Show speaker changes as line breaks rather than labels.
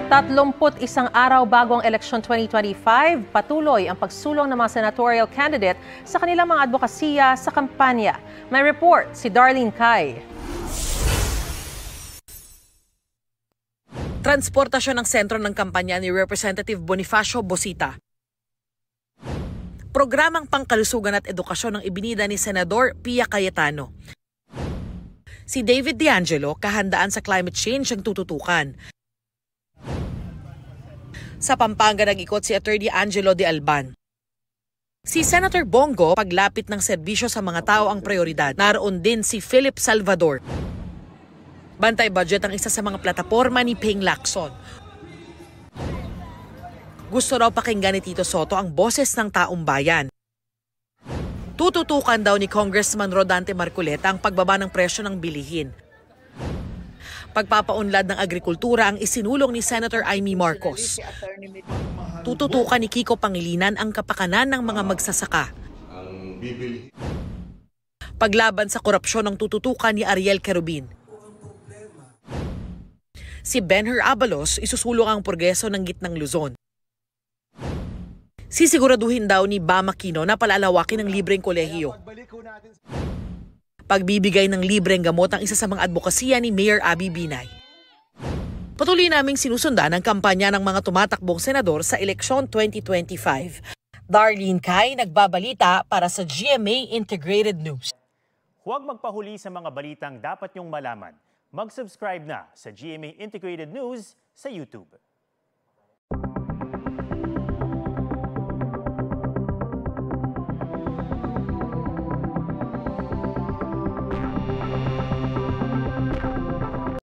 31 araw bago ang eleksyon 2025, patuloy ang pagsulong ng mga senatorial candidate sa kanilang mga advokasya sa kampanya. May report si Darlene Cai.
Transportasyon ng sentro ng kampanya ni Representative Bonifacio Bosita. Programang pangkalusugan at edukasyon ng ibinida ni Senador Pia Cayetano. Si David D'Angelo, kahandaan sa climate change ang tututukan. Sa Pampanga nag-ikot si Attorney Angelo de Alban. Si Senator Bongo, paglapit ng serbisyo sa mga tao ang prioridad. Naroon din si Philip Salvador. Bantay budget ang isa sa mga plataporma ni Ping Lacson. Gusto raw pakinggan ni Tito Soto ang boses ng taong bayan. Tututukan daw ni Congressman Rodante Marcoleta ang pagbaba ng presyo ng bilihin. Pagpapaunlad ng agrikultura ang isinulong ni Senator Amy Marcos. Tututukan ni Kiko Pangilinan ang kapakanan ng mga magsasaka. Paglaban sa korupsyon ang tututukan ni Ariel Querubin. Si Benher Abalos isusulong ang progreso ng gitnang Luzon. Sisiguraduhin daw ni Bam Aquino na palalawakin ang libreng kolehiyo. Pagbibigay ng libreng gamot ang isa sa mga advokasya ni Mayor Abby Binay. Patuloy naming sinusundan ang kampanya ng mga tumatakbong senador sa eleksyon 2025. Darlene Cai, nagbabalita para sa GMA Integrated News.
Huwag magpahuli sa mga balitang dapat niyong malaman. Mag-subscribe na sa GMA Integrated News sa YouTube.